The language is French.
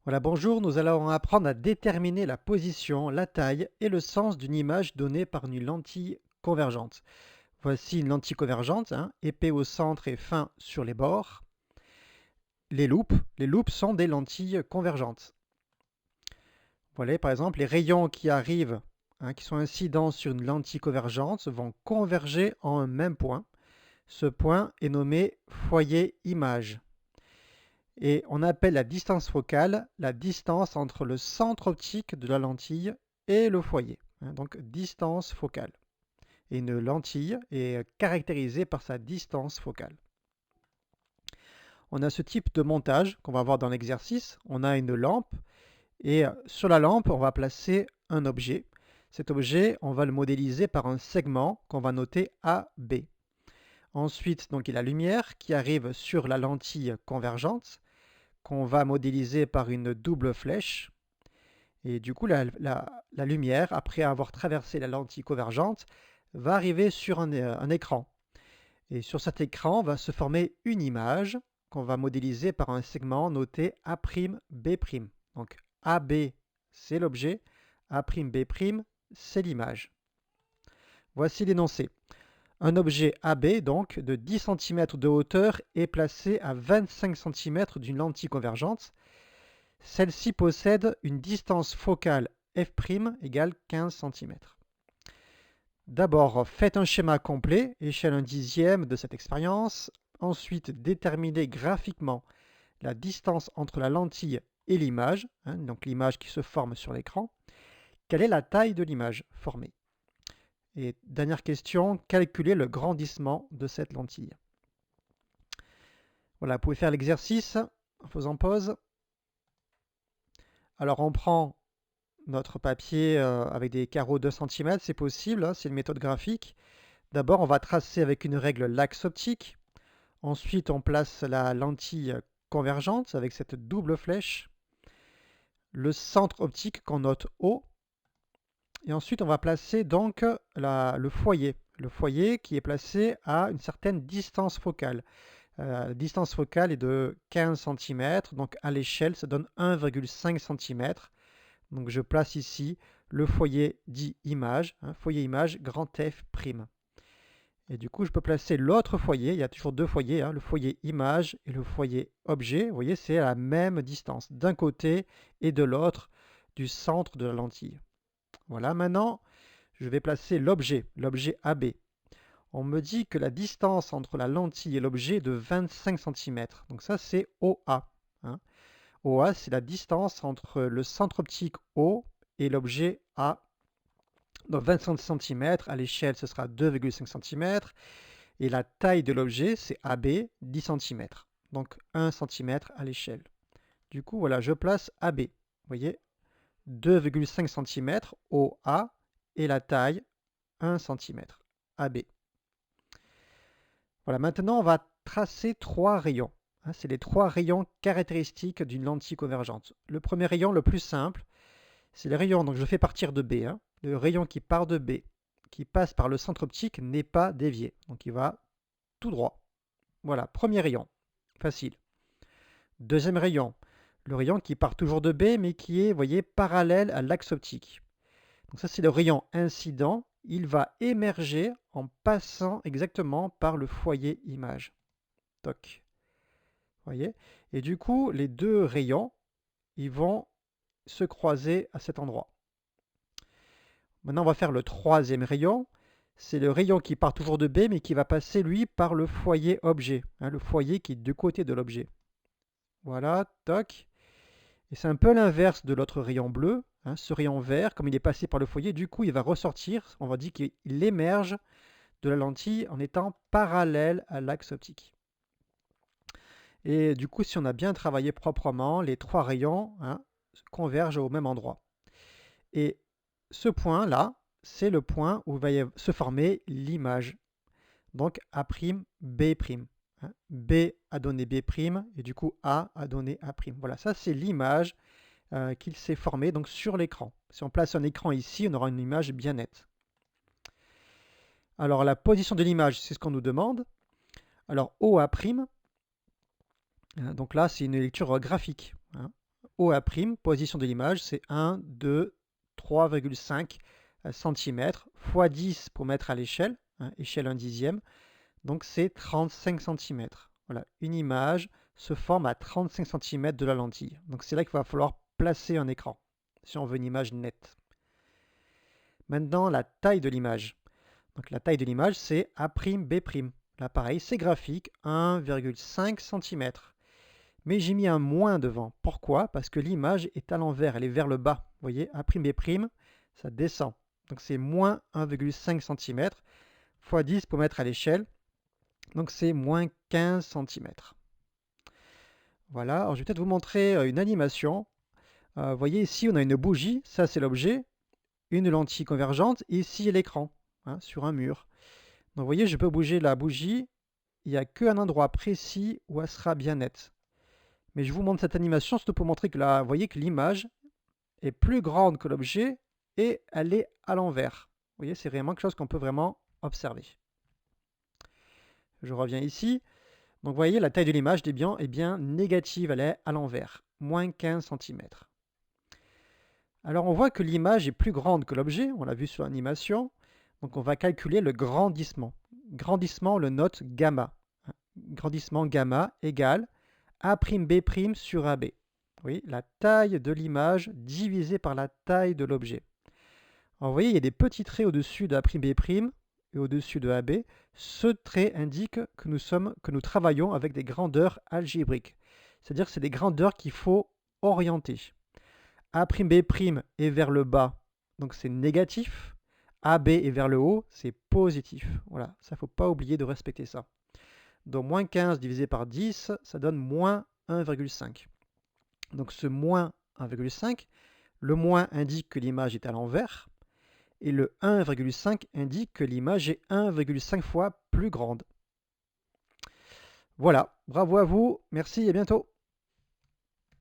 Voilà, bonjour, nous allons apprendre à déterminer la position, la taille et le sens d'une image donnée par une lentille convergente. Voici une lentille convergente, épais au centre et fin sur les bords. Les loupes sont des lentilles convergentes. Voilà, par exemple, les rayons qui arrivent, qui sont incidents sur une lentille convergente, vont converger en un même point. Ce point est nommé foyer image. Et on appelle la distance focale la distance entre le centre optique de la lentille et le foyer. Donc distance focale. Et une lentille est caractérisée par sa distance focale. On a ce type de montage qu'on va voir dans l'exercice. On a une lampe et sur la lampe, on va placer un objet. Cet objet, on va le modéliser par un segment qu'on va noter AB. Ensuite, donc, il y a la lumière qui arrive sur la lentille convergente qu'on va modéliser par une double flèche. Et du coup, la lumière, après avoir traversé la lentille convergente, va arriver sur un écran. Et sur cet écran va se former une image qu'on va modéliser par un segment noté A'B'. Donc AB, c'est l'objet, A'B', c'est l'image. Voici l'énoncé. Un objet AB, donc, de 10 cm de hauteur est placé à 25 cm d'une lentille convergente. Celle-ci possède une distance focale f' égale 15 cm. D'abord, faites un schéma complet, échelle 1/10 de cette expérience. Ensuite, déterminez graphiquement la distance entre la lentille et l'image, donc l'image qui se forme sur l'écran. Quelle est la taille de l'image formée? Et dernière question, calculez le grandissement de cette lentille. Voilà, vous pouvez faire l'exercice en faisant pause. Alors on prend notre papier avec des carreaux 2 cm, c'est possible, c'est une méthode graphique. D'abord, on va tracer avec une règle l'axe optique. Ensuite, on place la lentille convergente avec cette double flèche. Le centre optique qu'on note O. Et ensuite, on va placer donc le foyer. Le foyer qui est placé à une certaine distance focale. La distance focale est de 15 cm, donc à l'échelle, ça donne 1,5 cm. Donc je place ici le foyer dit image, foyer image grand F'. Et du coup, je peux placer l'autre foyer, il y a toujours deux foyers, le foyer image et le foyer objet. Vous voyez, c'est à la même distance, d'un côté et de l'autre du centre de la lentille. Voilà, maintenant, je vais placer l'objet AB. On me dit que la distance entre la lentille et l'objet est de 25 cm. Donc ça, c'est OA. OA, c'est la distance entre le centre optique O et l'objet A. Donc 25 cm, à l'échelle, ce sera 2,5 cm. Et la taille de l'objet, c'est AB, 10 cm. Donc 1 cm à l'échelle. Du coup, voilà, je place AB. Vous voyez, 2,5 cm OA et la taille 1 cm AB. Voilà, maintenant on va tracer trois rayons. C'est les trois rayons caractéristiques d'une lentille convergente. Le premier rayon, le plus simple, c'est le rayon, donc je fais partir de B. Le rayon qui part de B, qui passe par le centre optique, n'est pas dévié. Donc il va tout droit. Voilà, premier rayon, facile. Deuxième rayon, le rayon qui part toujours de B, mais qui est, vous voyez, parallèle à l'axe optique. Donc ça, c'est le rayon incident. Il va émerger en passant exactement par le foyer image. Toc. Voyez? Et du coup, les deux rayons, ils vont se croiser à cet endroit. Maintenant, on va faire le troisième rayon. C'est le rayon qui part toujours de B, mais qui va passer, lui, par le foyer objet. Le foyer qui est du côté de l'objet. Voilà, toc. Et c'est un peu l'inverse de l'autre rayon bleu. Ce rayon vert, comme il est passé par le foyer, du coup, il va ressortir. On va dire qu'il émerge de la lentille en étant parallèle à l'axe optique. Et du coup, si on a bien travaillé proprement, les trois rayons convergent au même endroit. Et ce point-là, c'est le point où va se former l'image. Donc A'B'. B a donné B' et du coup A a donné A'. Voilà, ça c'est l'image qu'il s'est formée donc sur l'écran. Si on place un écran ici, on aura une image bien nette. Alors la position de l'image, c'est ce qu'on nous demande. Alors OA', donc là c'est une lecture graphique. OA', position de l'image, c'est 1, 2, 3,5 cm fois 10 pour mettre à l'échelle, hein, échelle 1 dixième, donc c'est 35 cm. Voilà, une image se forme à 35 cm de la lentille. Donc c'est là qu'il va falloir placer un écran, si on veut une image nette. Maintenant, la taille de l'image. Donc la taille de l'image, c'est A'B'. Là, pareil, c'est graphique, 1,5 cm. Mais j'ai mis un moins devant. Pourquoi? Parce que l'image est à l'envers, elle est vers le bas. Vous voyez, A'B', ça descend. Donc c'est moins 1,5 cm fois 10 pour mettre à l'échelle. Donc c'est moins 15 cm. Voilà, alors je vais peut-être vous montrer une animation. Vous voyez ici, on a une bougie, ça c'est l'objet, une lentille convergente, et ici l'écran, hein, sur un mur. Donc vous voyez, je peux bouger la bougie, il n'y a qu'un endroit précis où elle sera bien nette. Mais je vous montre cette animation surtout pour montrer que là, vous voyez que l'image est plus grande que l'objet et elle est à l'envers. Vous voyez, c'est vraiment quelque chose qu'on peut vraiment observer. Je reviens ici. Donc vous voyez, la taille de l'image est bien négative, elle est à l'envers, moins 15 cm. Alors on voit que l'image est plus grande que l'objet, on l'a vu sur l'animation, donc on va calculer le grandissement. Grandissement, on le note gamma. Grandissement gamma égale A'B' sur AB. Oui, la taille de l'image divisée par la taille de l'objet. Alors vous voyez, il y a des petits traits au-dessus de A'B' et au-dessus de AB. Ce trait indique que nous travaillons avec des grandeurs algébriques. C'est-à-dire que c'est des grandeurs qu'il faut orienter. A'B' est vers le bas, donc c'est négatif. AB est vers le haut, c'est positif. Voilà, ça ne faut pas oublier de respecter ça. Donc moins 15 divisé par 10, ça donne moins 1,5. Donc ce moins 1,5, le moins indique que l'image est à l'envers, et le 1,5 indique que l'image est 1,5 fois plus grande. Voilà, bravo à vous, merci et à bientôt.